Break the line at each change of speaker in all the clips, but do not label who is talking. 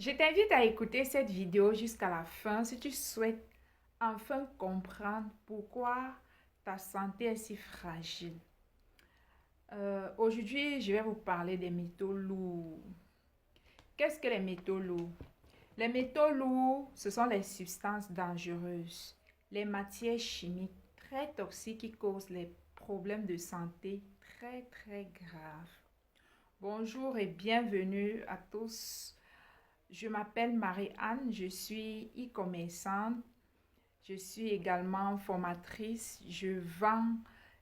Je t'invite à écouter cette vidéo jusqu'à la fin si tu souhaites enfin comprendre pourquoi ta santé est si fragile. Aujourd'hui, je vais vous parler des métaux lourds. Qu'est-ce que les métaux lourds? Les métaux lourds, ce sont les substances dangereuses, les matières chimiques très toxiques qui causent les problèmes de santé très graves. Bonjour et bienvenue à tous. Je m'appelle Marie-Anne, je suis e-commerçante, je suis également formatrice, je vends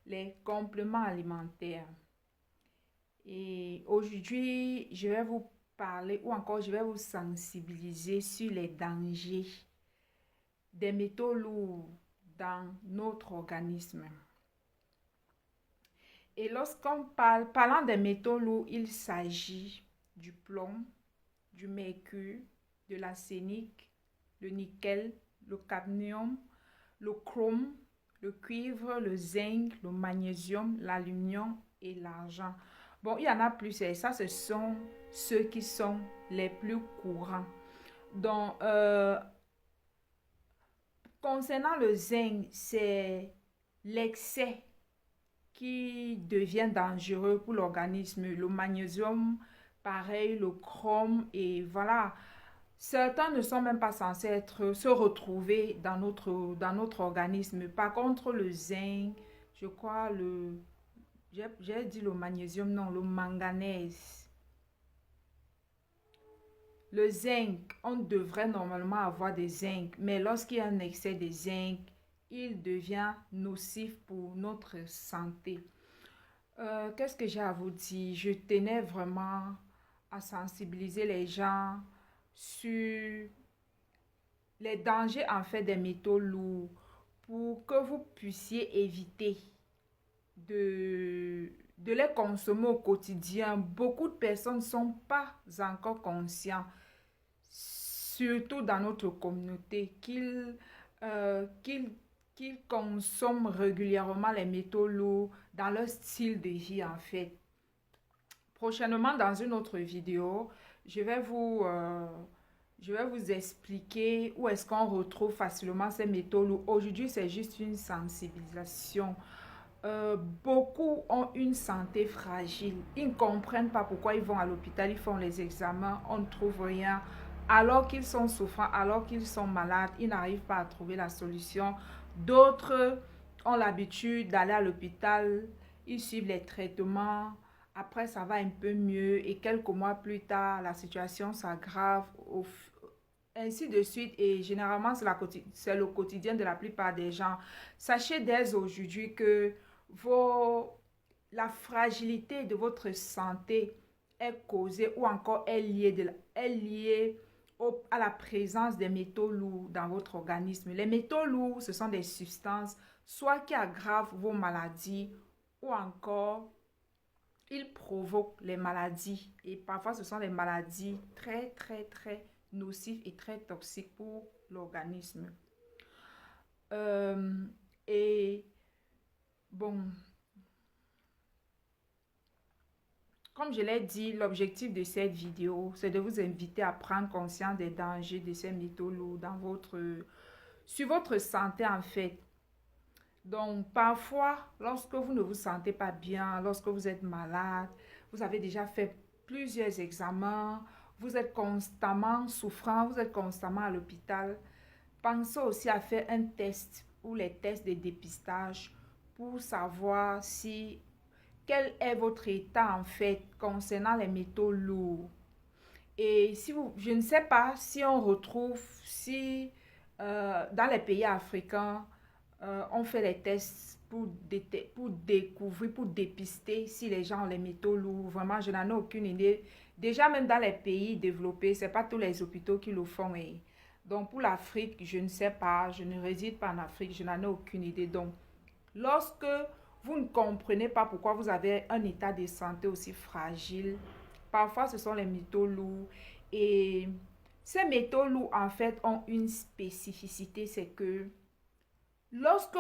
les compléments alimentaires. Et aujourd'hui, je vais vous parler ou encore je vais vous sensibiliser sur les dangers des métaux lourds dans notre organisme. Et parlant des métaux lourds, il s'agit du plomb, du mercure, de l'arsenic, le nickel, le cadmium, le chrome, le cuivre, le zinc, le magnésium, l'aluminium et l'argent. Bon, il y en a plus et ça, ce sont ceux qui sont les plus courants. Donc, concernant le zinc, c'est l'excès qui devient dangereux pour l'organisme. Le magnésium, pareil, le chrome et voilà. Certains ne sont même pas censés se retrouver dans notre organisme. Par contre, le zinc, je crois, j'ai dit le magnésium, non, le manganèse. Le zinc, on devrait normalement avoir des zinc, mais lorsqu'il y a un excès de zinc, il devient nocif pour notre santé. Qu'est-ce que j'ai à vous dire? Je tenais vraiment à sensibiliser les gens sur les dangers en fait des métaux lourds pour que vous puissiez éviter de les consommer au quotidien. Beaucoup de personnes ne sont pas encore conscients, surtout dans notre communauté, qu'ils consomment régulièrement les métaux lourds dans leur style de vie en fait. Prochainement, dans une autre vidéo, je vais vous expliquer où est-ce qu'on retrouve facilement ces métaux lourds. Aujourd'hui, c'est juste une sensibilisation. Beaucoup ont une santé fragile. Ils ne comprennent pas pourquoi ils vont à l'hôpital, ils font les examens, on ne trouve rien. Alors qu'ils sont souffrants, alors qu'ils sont malades, ils n'arrivent pas à trouver la solution. D'autres ont l'habitude d'aller à l'hôpital, ils suivent les traitements. Après, ça va un peu mieux et quelques mois plus tard, la situation s'aggrave. Ainsi de suite, et généralement c'est le quotidien de la plupart des gens. Sachez dès aujourd'hui que vos, la fragilité de votre santé est causée ou encore est liée à la présence des métaux lourds dans votre organisme. Les métaux lourds, ce sont des substances soit qui aggravent vos maladies ou encore ils provoquent les maladies. Et parfois, ce sont des maladies très nocives et très toxiques pour l'organisme. Euh, et bon, comme je l'ai dit, l'objectif de cette vidéo, c'est de vous inviter à prendre conscience des dangers de ces métaux lourds sur votre santé en fait. Donc, parfois, lorsque vous ne vous sentez pas bien, lorsque vous êtes malade, vous avez déjà fait plusieurs examens, vous êtes constamment souffrant, vous êtes constamment à l'hôpital, pensez aussi à faire un test ou les tests de dépistage pour savoir quel est votre état en fait concernant les métaux lourds. Et je ne sais pas si on retrouve, si dans les pays africains, on fait les tests pour découvrir, pour dépister si les gens ont les métaux lourds. Vraiment, je n'en ai aucune idée. Déjà, même dans les pays développés, ce n'est pas tous les hôpitaux qui le font. Et donc, pour l'Afrique, je ne sais pas. Je ne réside pas en Afrique, je n'en ai aucune idée. Donc, lorsque vous ne comprenez pas pourquoi vous avez un état de santé aussi fragile, parfois ce sont les métaux lourds. Et ces métaux lourds, en fait, ont une spécificité, c'est que lorsque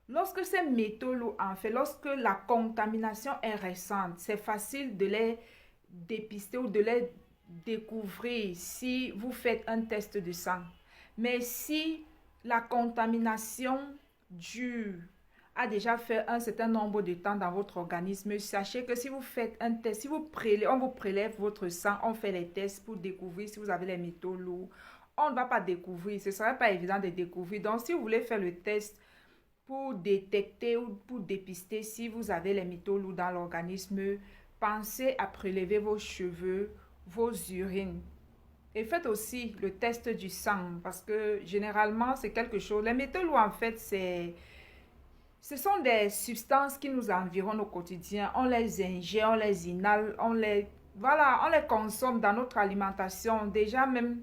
lorsque ces métaux lourds, en fait, lorsque la contamination est récente, c'est facile dépister ou de les découvrir si vous faites un test de sang. Mais si la contamination dure a déjà fait un certain nombre de temps dans votre organisme, sachez que si vous faites un test, si vous prélève, on vous prélève votre sang, on fait les tests pour découvrir si vous avez les métaux lourds. On ne va pas découvrir, ce ne serait pas évident de découvrir. Donc, si vous voulez faire le test pour détecter ou pour dépister si vous avez les métaux lourds dans l'organisme, pensez à prélever vos cheveux, vos urines. Et faites aussi le test du sang parce que généralement, c'est quelque chose. Les métaux lourds, en fait, ce sont des substances qui nous environnent au quotidien. On les ingère, on les inhale, voilà, on les consomme dans notre alimentation. Déjà, même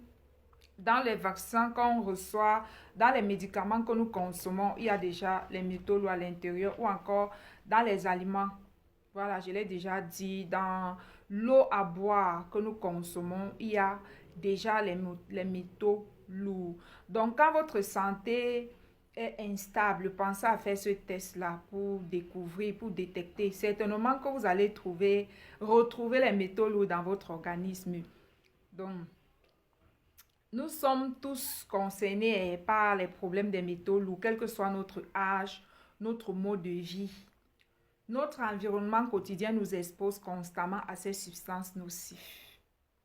dans les vaccins qu'on reçoit, dans les médicaments que nous consommons, il y a déjà les métaux lourds à l'intérieur ou encore dans les aliments. Voilà, je l'ai déjà dit, dans l'eau à boire que nous consommons, il y a déjà les métaux lourds. Donc, quand votre santé est instable, pensez à faire ce test-là pour découvrir, pour détecter. Certainement que vous allez retrouver les métaux lourds dans votre organisme. Donc, nous sommes tous concernés par les problèmes des métaux lourds, quel que soit notre âge, notre mode de vie. Notre environnement quotidien nous expose constamment à ces substances nocives.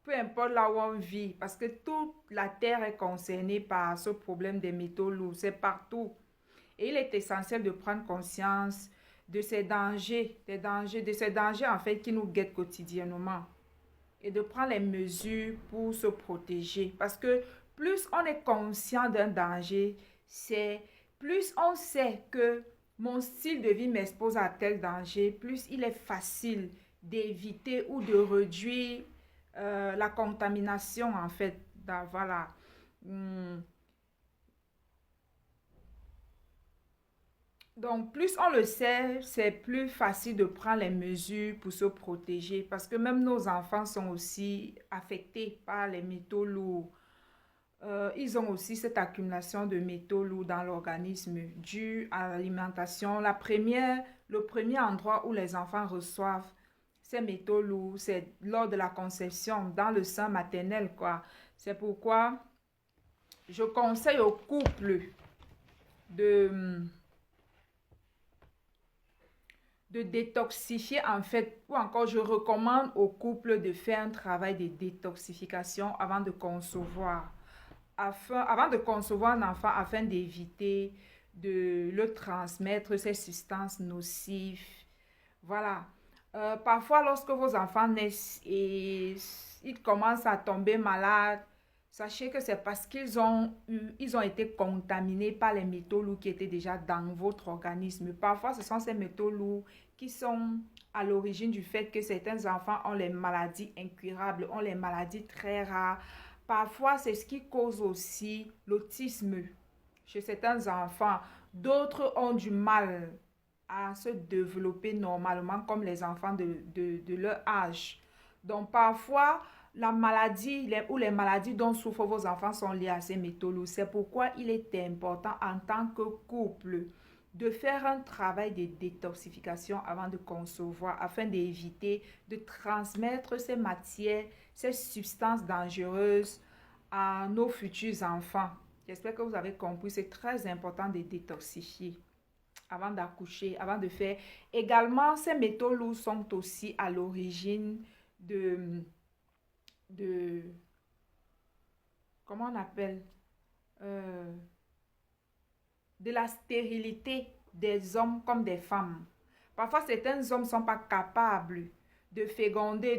Peu importe là où on vit, parce que toute la Terre est concernée par ce problème des métaux lourds, c'est partout. Et il est essentiel de prendre conscience de ces dangers, de ces dangers en fait qui nous guettent quotidiennement. Et de prendre les mesures pour se protéger. Parce que plus on est conscient d'un danger, c'est plus on sait que mon style de vie m'expose à tel danger, plus il est facile d'éviter ou de réduire la contamination en fait. Voilà. Hmm. Donc, plus on le sait, c'est plus facile de prendre les mesures pour se protéger parce que même nos enfants sont aussi affectés par les métaux lourds. Ils ont aussi cette accumulation de métaux lourds dans l'organisme due à l'alimentation. Le premier endroit où les enfants reçoivent ces métaux lourds, c'est lors de la conception, dans le sein maternel, quoi. C'est pourquoi je conseille aux couples de détoxifier en fait, ou encore je recommande aux couples de faire un travail de détoxification avant de concevoir, avant de concevoir un enfant afin d'éviter de le transmettre ces substances nocives. Voilà. Parfois, lorsque vos enfants naissent et ils commencent à tomber malades, sachez que c'est parce ils ont été contaminés par les métaux lourds qui étaient déjà dans votre organisme. Parfois, ce sont ces métaux lourds qui sont à l'origine du fait que certains enfants ont les maladies incurables, ont les maladies très rares. Parfois, c'est ce qui cause aussi l'autisme chez certains enfants. D'autres ont du mal à se développer normalement comme les enfants de leur âge. Donc, parfois, la maladie ou les maladies dont souffrent vos enfants sont liées à ces métaux lourds. C'est pourquoi il est important en tant que couple de faire un travail de détoxification avant de concevoir afin d'éviter de transmettre ces matières, ces substances dangereuses à nos futurs enfants. J'espère que vous avez compris, c'est très important de détoxifier avant d'accoucher, avant de faire. Également, ces métaux lourds sont aussi à l'origine de comment on appelle, euh, de la stérilité des hommes comme des femmes. Parfois, certains hommes ne sont pas capables de féconder,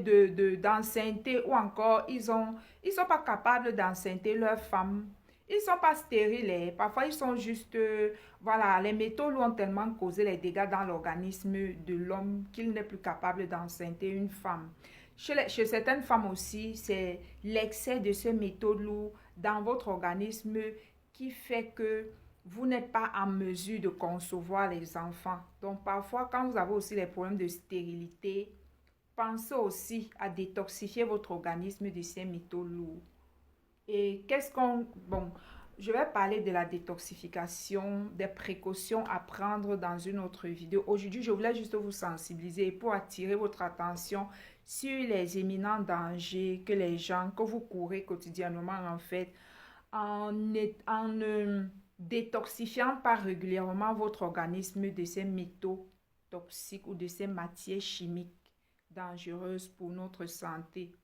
d'enceinte ou encore ils sont pas capables d'enceinte leur femme. Ils ne sont pas stériles. Hein. Parfois, ils sont juste, voilà, les métaux lourds ont tellement causé les dégâts dans l'organisme de l'homme qu'il n'est plus capable d'enceinte une femme. Chez certaines femmes aussi, c'est l'excès de ce métaux lourd dans votre organisme qui fait que vous n'êtes pas en mesure de concevoir les enfants. Donc parfois, quand vous avez aussi les problèmes de stérilité, pensez aussi à détoxifier votre organisme de ces métaux lourds. Et bon, je vais parler de la détoxification, des précautions à prendre dans une autre vidéo. Aujourd'hui, je voulais juste vous sensibiliser pour attirer votre attention sur les éminents dangers que les gens, que vous courez quotidiennement en fait, en détoxifiant pas régulièrement votre organisme de ces métaux toxiques ou de ces matières chimiques dangereuses pour notre santé.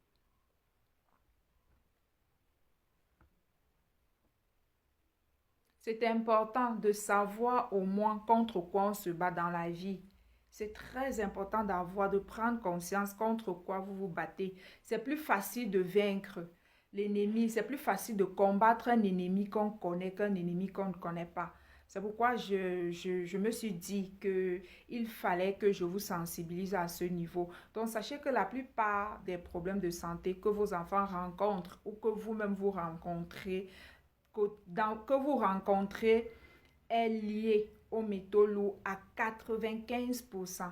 C'est important de savoir au moins contre quoi on se bat dans la vie. C'est très important de prendre conscience contre quoi vous vous battez. C'est plus facile de vaincre l'ennemi, c'est plus facile de combattre un ennemi qu'on connaît qu'un ennemi qu'on ne connaît pas. C'est pourquoi je me suis dit qu'il fallait que je vous sensibilise à ce niveau. Donc, sachez que la plupart des problèmes de santé que vos enfants rencontrent ou que vous-même vous rencontrez, que vous rencontrez est lié aux métaux lourds à 95%.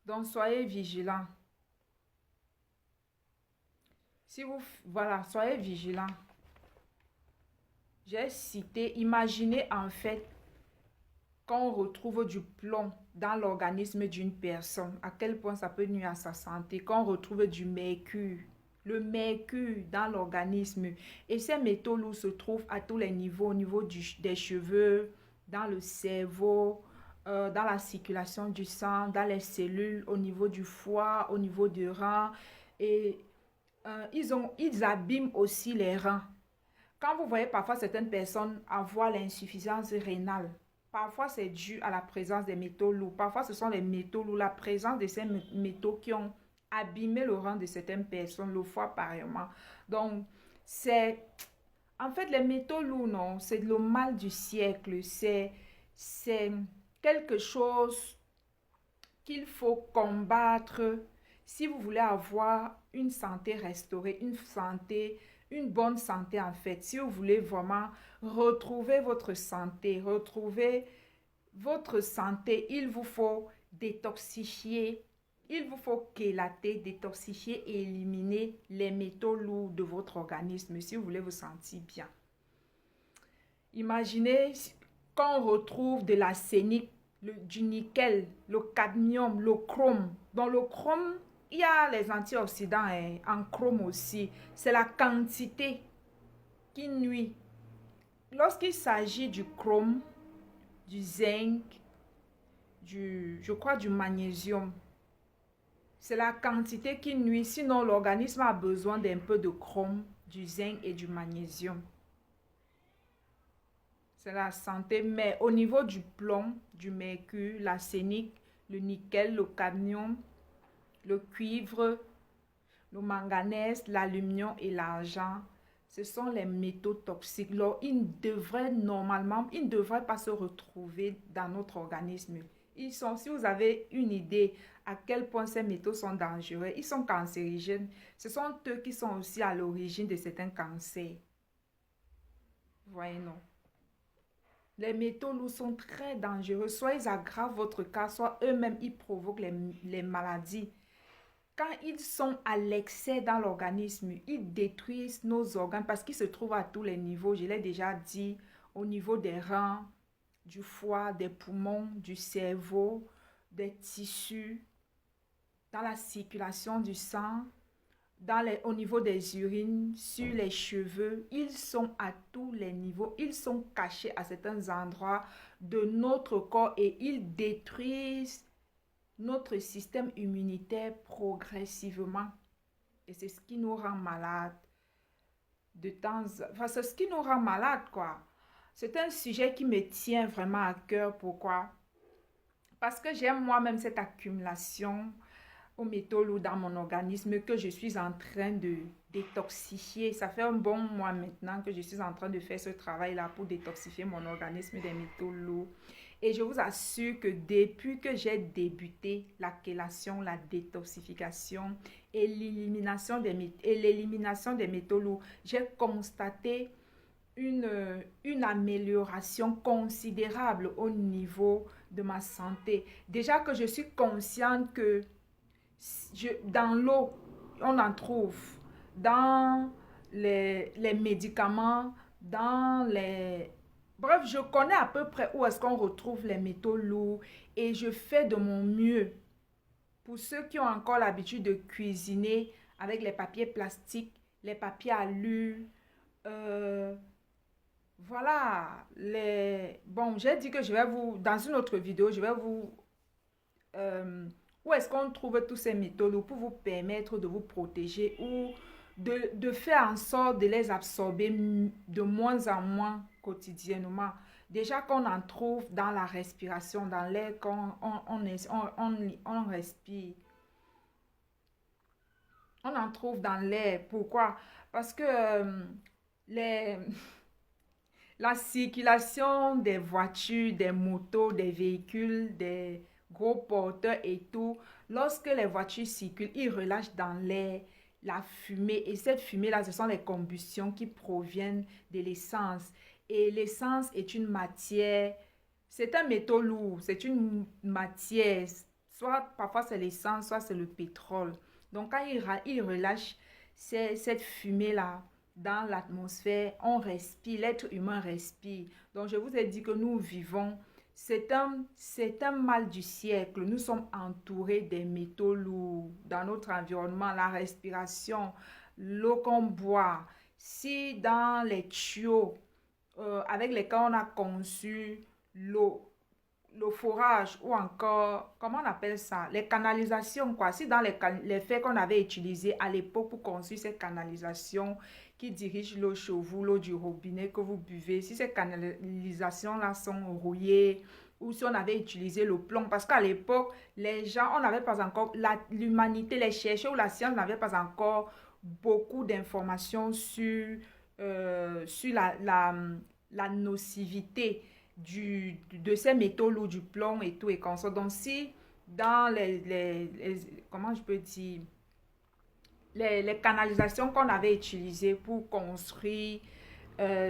Donc, soyez vigilants. Si vous, voilà, soyez vigilants. J'ai cité, imaginez en fait qu'on retrouve du plomb dans l'organisme d'une personne, à quel point ça peut nuire à sa santé, qu'on retrouve du mercure, le mercure dans l'organisme. Et ces métaux lourds se trouvent à tous les niveaux, au niveau des cheveux, dans le cerveau, dans la circulation du sang, dans les cellules, au niveau du foie, au niveau du rein. Et ils abîment aussi les reins. Quand vous voyez parfois certaines personnes avoir l'insuffisance rénale, parfois c'est dû à la présence des métaux lourds. Parfois ce sont les métaux lourds, la présence de ces métaux qui ont abîmé le rein de certaines personnes, le foie pareillement. Donc, c'est... En fait, les métaux lourds, non, c'est le mal du siècle. C'est quelque chose qu'il faut combattre si vous voulez avoir une santé restaurée, une bonne santé en fait. Si vous voulez vraiment retrouver votre santé, il vous faut détoxifier, il vous faut chélater, détoxifier et éliminer les métaux lourds de votre organisme si vous voulez vous sentir bien. Imaginez qu'on retrouve de l'arsenic, du nickel, le cadmium, le chrome. Dans le chrome, il y a les antioxydants en chrome aussi. C'est la quantité qui nuit. Lorsqu'il s'agit du chrome, du zinc, je crois du magnésium, c'est la quantité qui nuit. Sinon, l'organisme a besoin d'un peu de chrome, du zinc et du magnésium. C'est la santé, mais au niveau du plomb, du mercure, l'arsenic, le nickel, le cadmium, le cuivre, le manganèse, l'aluminium et l'argent, ce sont les métaux toxiques. Alors, ils ne devraient pas se retrouver dans notre organisme. Si vous avez une idée à quel point ces métaux sont dangereux, ils sont cancérigènes. Ce sont eux qui sont aussi à l'origine de certains cancers. Voyez, non? Les métaux lourds sont très dangereux. Soit ils aggravent votre cas, soit eux-mêmes, ils provoquent les maladies. Quand ils sont à l'excès dans l'organisme, ils détruisent nos organes parce qu'ils se trouvent à tous les niveaux. Je l'ai déjà dit, au niveau des reins, du foie, des poumons, du cerveau, des tissus, dans la circulation du sang, au niveau des urines, sur les cheveux. Ils sont à tous les niveaux. Ils sont cachés à certains endroits de notre corps et ils détruisent notre système immunitaire progressivement. Et c'est ce qui nous rend malade Enfin, c'est ce qui nous rend malade, quoi. C'est un sujet qui me tient vraiment à cœur. Pourquoi? Parce que j'aime moi-même cette accumulation aux métaux lourds dans mon organisme que je suis en train de détoxifier. Ça fait un bon mois maintenant que je suis en train de faire ce travail-là pour détoxifier mon organisme des métaux lourds. Et je vous assure que depuis que j'ai débuté la chélation, la détoxification et l'élimination des métaux lourds, j'ai constaté une amélioration considérable au niveau de ma santé. Déjà que je suis consciente que dans l'eau, on en trouve, dans les médicaments, dans Bref, je connais à peu près où est-ce qu'on retrouve les métaux lourds et je fais de mon mieux. Pour ceux qui ont encore l'habitude de cuisiner avec les papiers plastiques, les papiers alu, euh, voilà, bon, j'ai dit que je vais dans une autre vidéo, je vais euh, où est-ce qu'on trouve tous ces métaux pour vous permettre de vous protéger ou de faire en sorte de les absorber de moins en moins quotidiennement. Déjà qu'on en trouve dans la respiration, dans l'air qu'on respire. On en trouve dans l'air. Pourquoi? Parce que les, la circulation des voitures, des motos, des véhicules, des gros porteurs et tout, lorsque les voitures circulent, ils relâchent dans l'air la fumée. Et cette fumée-là, ce sont les combustions qui proviennent de l'essence. Et l'essence est une matière, c'est un métaux lourd, c'est une matière. Soit parfois c'est l'essence, soit c'est le pétrole. Donc quand ils relâchent cette fumée-là, dans l'atmosphère, on respire, l'être humain respire. Donc, je vous ai dit que nous vivons, c'est un mal du siècle. Nous sommes entourés des métaux lourds dans notre environnement, la respiration, l'eau qu'on boit. Si dans les tuyaux avec lesquels on a conçu l'eau, le forage ou encore, comment on appelle ça, les canalisations, quoi. Si dans les faits qu'on avait utilisés à l'époque pour construire ces canalisations qui dirigent l'eau chez vous, l'eau du robinet que vous buvez, si ces canalisations-là sont rouillées ou si on avait utilisé le plomb, parce qu'à l'époque, les gens, on n'avait pas encore, l'humanité, les chercheurs ou la science n'avait pas encore beaucoup d'informations sur la nocivité de ces métaux lourds, du plomb et tout et comme ça. Donc, si dans comment je peux dire, les canalisations qu'on avait utilisées pour construire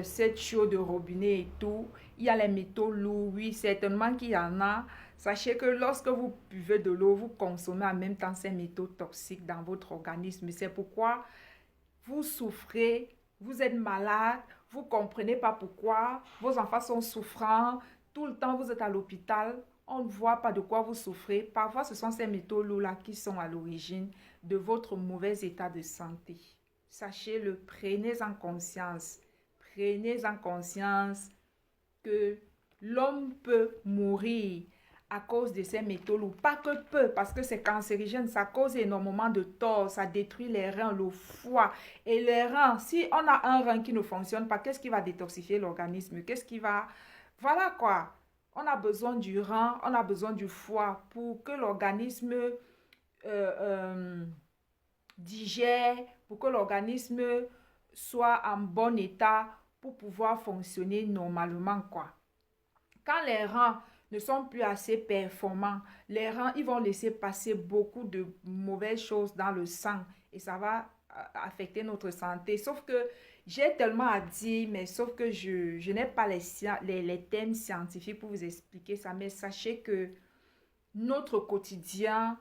cette tuyau de robinet et tout, il y a les métaux lourds, oui, certainement qu'il y en a. Sachez que lorsque vous buvez de l'eau, vous consommez en même temps ces métaux toxiques dans votre organisme. C'est pourquoi vous souffrez, vous êtes malade, vous ne comprenez pas pourquoi, vos enfants sont souffrants, tout le temps vous êtes à l'hôpital, on ne voit pas de quoi vous souffrez. Parfois, ce sont ces métaux lourds-là qui sont à l'origine de votre mauvais état de santé. Sachez-le, prenez-en conscience. Prenez-en conscience que l'homme peut mourir à cause de ces métaux lourds. Pas que peu, parce que c'est cancérigène, ça cause énormément de tort, ça détruit les reins, le foie. Et les reins, si on a un rein qui ne fonctionne pas, qu'est-ce qui va détoxifier l'organisme? Qu'est-ce qui va... Voilà quoi. On a besoin du rein, on a besoin du foie pour que l'organisme euh, digère, pour que l'organisme soit en bon état pour pouvoir fonctionner normalement quoi. Quand les reins ne sont plus assez performants, les reins, ils vont laisser passer beaucoup de mauvaises choses dans le sang et ça va affecter notre santé. Sauf que j'ai tellement à dire, mais sauf que je n'ai pas les thèmes scientifiques pour vous expliquer ça. Mais sachez que notre quotidien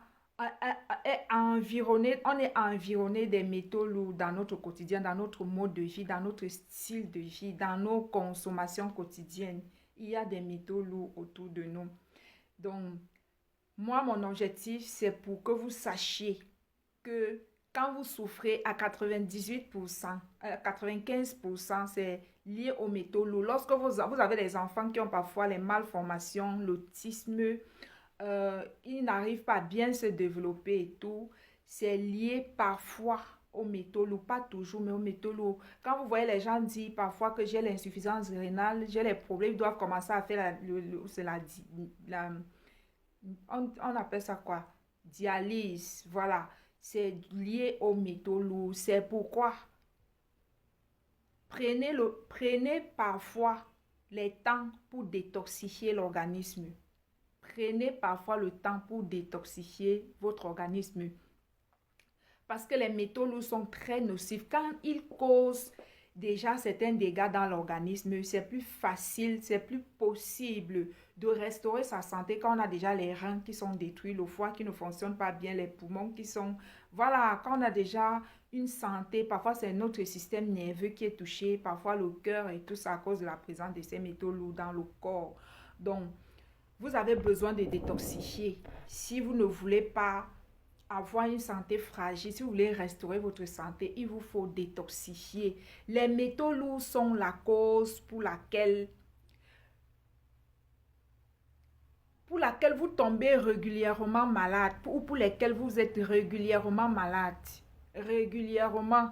est environné, on est environné des métaux lourds dans notre quotidien, dans notre mode de vie, dans notre style de vie, dans nos consommations quotidiennes. Il y a des métaux lourds autour de nous. Donc, moi, mon objectif, c'est pour que vous sachiez que quand vous souffrez à 98%, 95%, c'est lié aux métaux lourds. Lorsque vous avez des enfants qui ont parfois les malformations, l'autisme, ils n'arrivent pas à bien se développer et tout, c'est lié parfois aux métaux lourds, pas toujours, mais aux métaux lourds. Quand vous voyez les gens dire parfois que j'ai l'insuffisance rénale, j'ai les problèmes, ils doivent commencer à faire on appelle ça quoi? Dialyse, voilà. C'est lié aux métaux lourds. C'est pourquoi prenez parfois les temps pour détoxifier l'organisme. Prenez parfois le temps pour détoxifier votre organisme. Parce que les métaux lourds sont très nocifs. Quand ils causent déjà certains dégâts dans l'organisme, c'est plus facile, c'est plus possible de restaurer sa santé quand on a déjà les reins qui sont détruits, le foie qui ne fonctionne pas bien, les poumons qui sont... Voilà, quand on a déjà une santé, parfois c'est notre système nerveux qui est touché, parfois le cœur et tout ça à cause de la présence de ces métaux lourds dans le corps. Donc, vous avez besoin de détoxifier. Si vous ne voulez pas avoir une santé fragile, si vous voulez restaurer votre santé, il vous faut détoxifier. Les métaux lourds sont la cause pour laquelle vous tombez régulièrement malade ou pour lesquels vous êtes régulièrement malade. Régulièrement.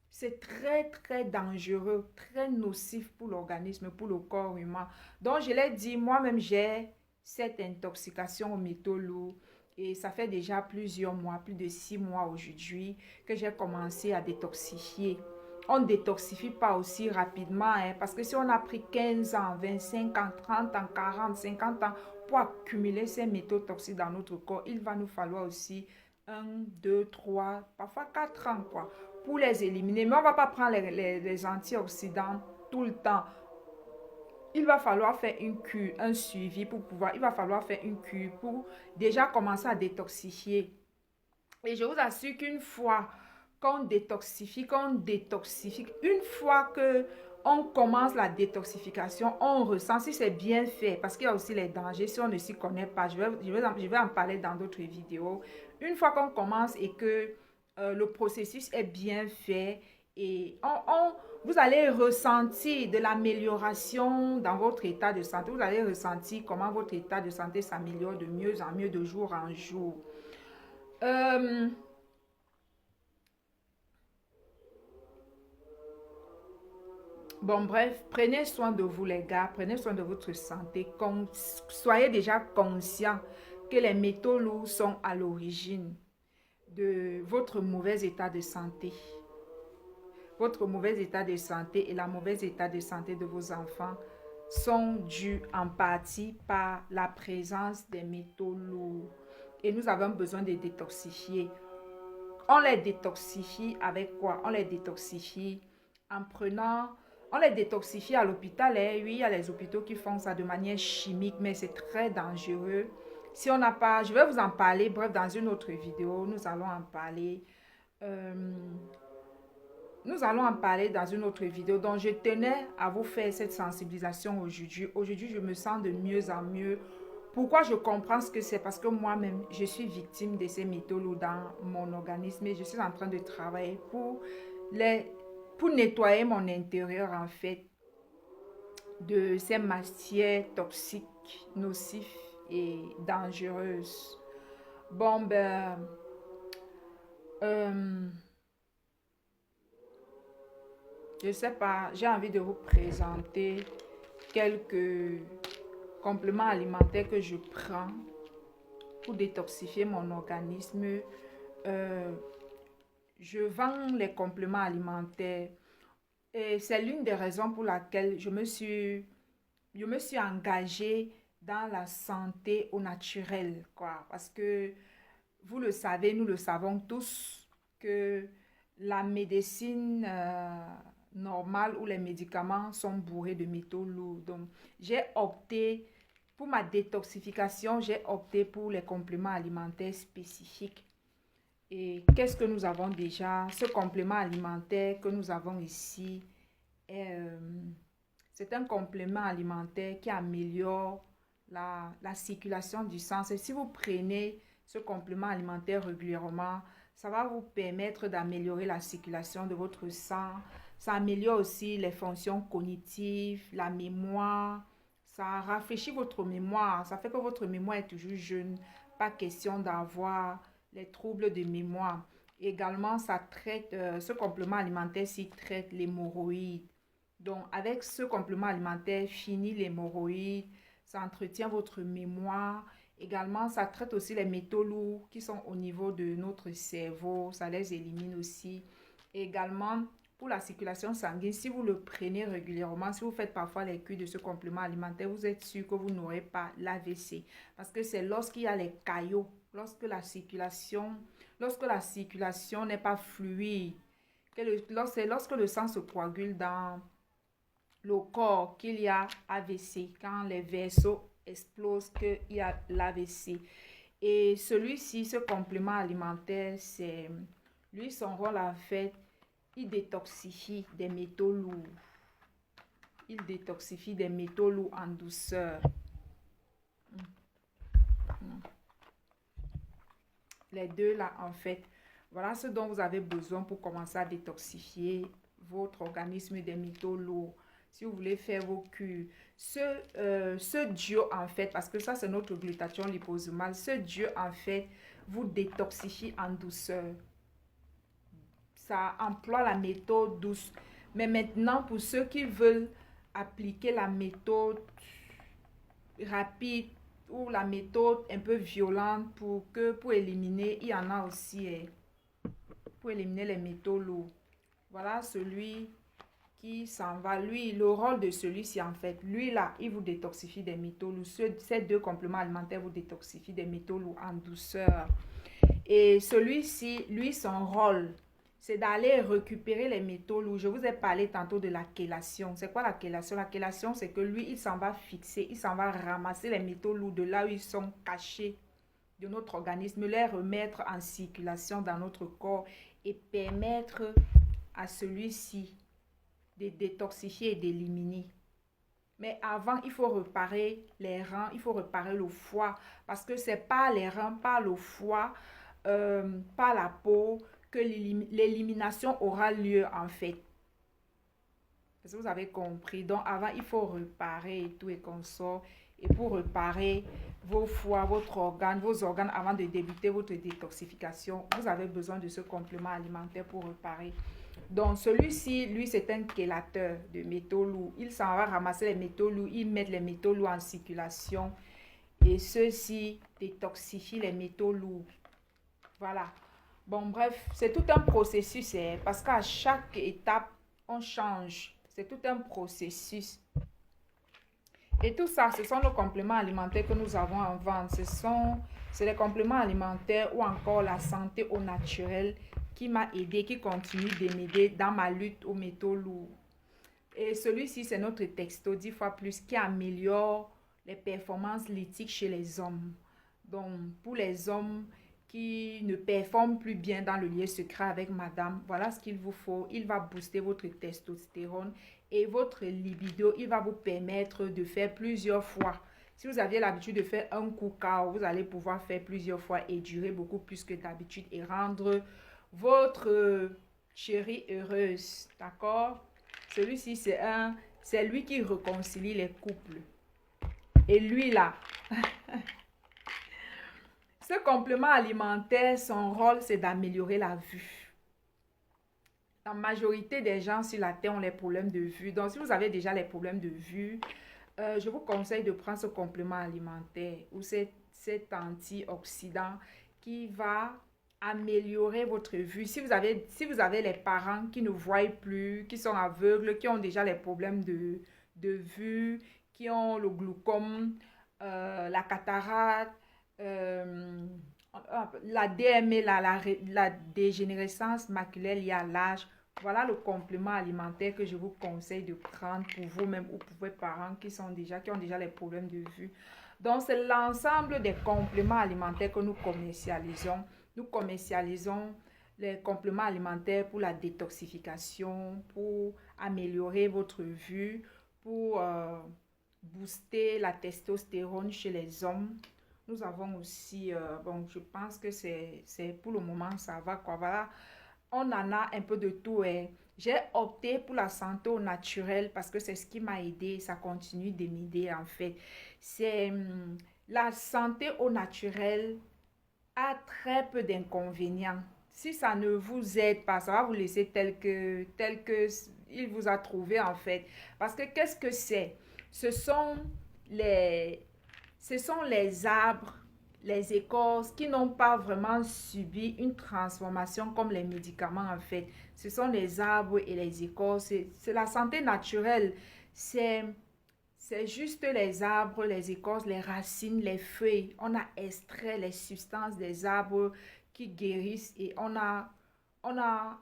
C'est très, très dangereux, très nocif pour l'organisme, pour le corps humain. Donc, je l'ai dit, moi-même, j'ai cette intoxication aux métaux lourds. Et ça fait déjà plusieurs mois, plus de 6 mois aujourd'hui, que j'ai commencé à détoxifier. On ne détoxifie pas aussi rapidement, hein, parce que si on a pris 15 ans, 25 ans, 30 ans, 40, 50 ans pour accumuler ces métaux toxiques dans notre corps, il va nous falloir aussi 1, 2, 3, parfois 4 ans, quoi, pour les éliminer. Mais on ne va pas prendre les antioxydants tout le temps. Il va falloir faire une cure, un suivi pour pouvoir, il va falloir faire une cure pour déjà commencer à détoxifier. Et je vous assure qu'une fois qu'on détoxifie, une fois que on commence la détoxification, on ressent si c'est bien fait, parce qu'il y a aussi les dangers si on ne s'y connaît pas. Je vais en parler dans d'autres vidéos. Une fois qu'on commence et que le processus est bien fait, et vous allez ressentir de l'amélioration dans votre état de santé. Vous allez ressentir comment votre état de santé s'améliore de mieux en mieux, de jour en jour. Bon, bref, prenez soin de vous les gars, prenez soin de votre santé. Soyez déjà conscient que les métaux lourds sont à l'origine de votre mauvais état de santé. Votre mauvais état de santé et la mauvaise état de santé de vos enfants sont dus en partie par la présence des métaux lourds. Et nous avons besoin de détoxifier. On les détoxifie avec quoi? On les détoxifie en prenant... On les détoxifie à l'hôpital. Oui, il y a les hôpitaux qui font ça de manière chimique, mais c'est très dangereux. Si on n'a pas... Je vais vous en parler, bref, dans une autre vidéo, nous allons en parler. Nous allons en parler dans une autre vidéo. Donc, je tenais à vous faire cette sensibilisation aujourd'hui. Aujourd'hui, je me sens de mieux en mieux. Pourquoi je comprends ce que c'est? Parce que moi-même, je suis victime de ces métaux lourds dans mon organisme et je suis en train de travailler pour nettoyer mon intérieur, en fait, de ces matières toxiques, nocifs et dangereuses. Bon, ben... je ne sais pas, j'ai envie de vous présenter quelques compléments alimentaires que je prends pour détoxifier mon organisme. Je vends les compléments alimentaires et c'est l'une des raisons pour laquelle je me suis engagée dans la santé au naturel, quoi. Parce que vous le savez, nous le savons tous, que la médecine normale ou les médicaments sont bourrés de métaux lourds. Donc, j'ai opté pour ma détoxification, j'ai opté pour les compléments alimentaires spécifiques. Et qu'est-ce que nous avons déjà? Ce complément alimentaire que nous avons ici, c'est un complément alimentaire qui améliore la circulation du sang. Et si vous prenez ce complément alimentaire régulièrement, ça va vous permettre d'améliorer la circulation de votre sang. Ça améliore aussi les fonctions cognitives, la mémoire. Ça rafraîchit votre mémoire. Ça fait que votre mémoire est toujours jeune. Pas question d'avoir les troubles de mémoire. Également, ça traite, ce complément alimentaire-ci traite l'hémorroïde. Donc, avec ce complément alimentaire, fini l'hémorroïde. Ça entretient votre mémoire. Également, ça traite aussi les métaux lourds qui sont au niveau de notre cerveau. Ça les élimine aussi. Également, pour la circulation sanguine, si vous le prenez régulièrement, si vous faites parfois les cures de ce complément alimentaire, vous êtes sûr que vous n'aurez pas l'AVC. Parce que c'est lorsqu'il y a les caillots, lorsque la circulation n'est pas fluide, lorsque le sang se coagule dans le corps qu'il y a AVC, quand les vaisseaux explose qu'il y a l'AVC. Et celui-ci, ce complément alimentaire, c'est lui, son rôle en fait, il détoxifie des métaux lourds. Il détoxifie des métaux lourds en douceur. Les deux là, en fait, voilà ce dont vous avez besoin pour commencer à détoxifier votre organisme des métaux lourds. Si vous voulez faire vos cures, ce duo en fait, parce que ça c'est notre glutathion liposomale, ce duo en fait vous détoxifie en douceur. Ça emploie la méthode douce. Mais maintenant, pour ceux qui veulent appliquer la méthode rapide ou la méthode un peu violente pour éliminer, il y en a aussi pour éliminer les métaux lourds. Voilà celui qui s'en va. Lui, le rôle de celui-ci en fait, lui là, il vous détoxifie des métaux lourds. Ces deux compléments alimentaires vous détoxifient des métaux lourds en douceur. Et celui-ci, lui, son rôle, c'est d'aller récupérer les métaux lourds. Je vous ai parlé tantôt de la chélation. C'est quoi la chélation? La chélation, c'est que lui, il s'en va fixer, il s'en va ramasser les métaux lourds de là où ils sont cachés de notre organisme, les remettre en circulation dans notre corps et permettre à celui-ci de détoxifier et d'éliminer. Mais avant, il faut réparer les reins, il faut réparer le foie. Parce que c'est par les reins, par le foie, par la peau, que l'élimination aura lieu en fait. Est-ce que vous avez compris? Donc avant, il faut réparer et tout et consort. Et pour réparer vos foies, vos organes avant de débuter votre détoxification, vous avez besoin de ce complément alimentaire pour réparer. Donc celui-ci, lui, c'est un chélateur de métaux lourds. Il s'en va ramasser les métaux lourds, il met les métaux lourds en circulation et ceux-ci détoxifient les métaux lourds. Voilà. Bon, bref, c'est tout un processus, parce qu'à chaque étape, on change. C'est tout un processus. Et tout ça, ce sont nos compléments alimentaires que nous avons en vente. C'est les compléments alimentaires ou encore la santé au naturel qui m'a aidé, qui continue de m'aider dans ma lutte aux métaux lourds. Et celui-ci, c'est notre texto 10 fois plus qui améliore les performances lithiques chez les hommes. Donc, pour les hommes qui ne performent plus bien dans le lien secret avec madame, voilà ce qu'il vous faut. Il va booster votre testostérone et votre libido. Il va vous permettre de faire plusieurs fois. Si vous aviez l'habitude de faire un coup KO, vous allez pouvoir faire plusieurs fois et durer beaucoup plus que d'habitude et rendre votre chérie heureuse. D'accord? Celui-ci, c'est lui qui réconcilie les couples. Et lui là, ce complément alimentaire, son rôle, c'est d'améliorer la vue. La majorité des gens sur la terre ont les problèmes de vue. Donc, si vous avez déjà les problèmes de vue, je vous conseille de prendre ce complément alimentaire ou cet antioxydant qui va améliorer votre vue. Si vous avez les parents qui ne voient plus, qui sont aveugles, qui ont déjà les problèmes de vue, qui ont le glaucome, la cataracte, la DME, la dégénérescence maculaire liée à l'âge, voilà le complément alimentaire que je vous conseille de prendre pour vous-même ou pour vos parents qui ont déjà les problèmes de vue. Donc, c'est l'ensemble des compléments alimentaires que nous commercialisons. Nous commercialisons les compléments alimentaires pour la détoxification, pour améliorer votre vue, pour booster la testostérone chez les hommes. Nous avons aussi, bon, je pense que c'est pour le moment, ça va quoi. Voilà, on en a un peu de tout. J'ai opté pour la santé au naturel parce que c'est ce qui m'a aidé. Ça continue de m'aider en fait. C'est la santé au naturel a très peu d'inconvénients. Si ça ne vous aide pas, ça va vous laisser tel que il vous a trouvé en fait. Parce que qu'est-ce que c'est? Ce sont les, ce sont les arbres, les écorces qui n'ont pas vraiment subi une transformation comme les médicaments en fait. Ce sont les arbres et les écorces. C'est la santé naturelle. C'est juste les arbres, les écorces, les racines, les feuilles. On a extrait les substances des arbres qui guérissent et on a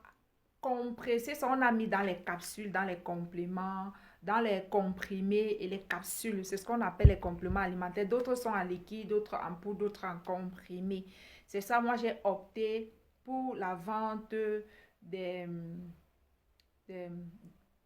compressé ça, on a mis dans les capsules, dans les compléments, dans les comprimés et les capsules. C'est ce qu'on appelle les compléments alimentaires. D'autres sont en liquide, d'autres en poudre, d'autres en comprimés. C'est ça, moi j'ai opté pour la vente des, des-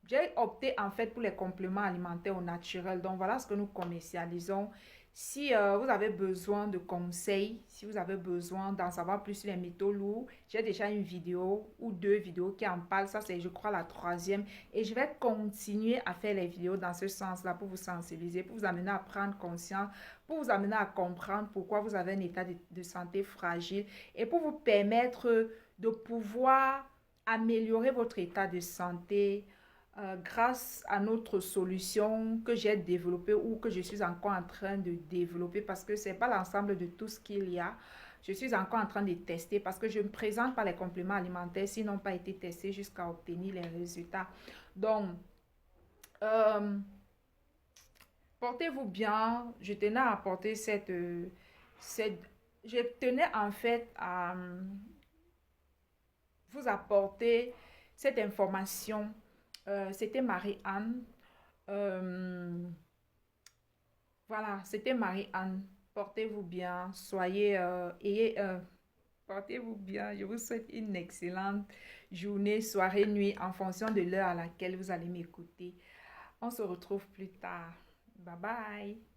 j'ai opté en fait pour les compléments alimentaires au naturel. Donc voilà ce que nous commercialisons. Si vous avez besoin de conseils, si vous avez besoin d'en savoir plus sur les métaux lourds, j'ai déjà une vidéo ou deux vidéos qui en parlent. Ça, c'est, je crois, la troisième. Et je vais continuer à faire les vidéos dans ce sens-là pour vous sensibiliser, pour vous amener à prendre conscience, pour vous amener à comprendre pourquoi vous avez un état de santé fragile et pour vous permettre de pouvoir améliorer votre état de santé grâce à notre solution que j'ai développée ou que je suis encore en train de développer parce que ce n'est pas l'ensemble de tout ce qu'il y a. Je suis encore en train de tester parce que je ne présente pas les compléments alimentaires s'ils n'ont pas été testés jusqu'à obtenir les résultats. Donc, euh, portez-vous bien. Je tenais à apporter cette... Je tenais en fait à vous apporter cette information. C'était Marie-Anne. Euh, voilà, c'était Marie-Anne. Portez-vous bien, portez-vous bien. Je vous souhaite une excellente journée, soirée, nuit, en fonction de l'heure à laquelle vous allez m'écouter. On se retrouve plus tard. Bye bye.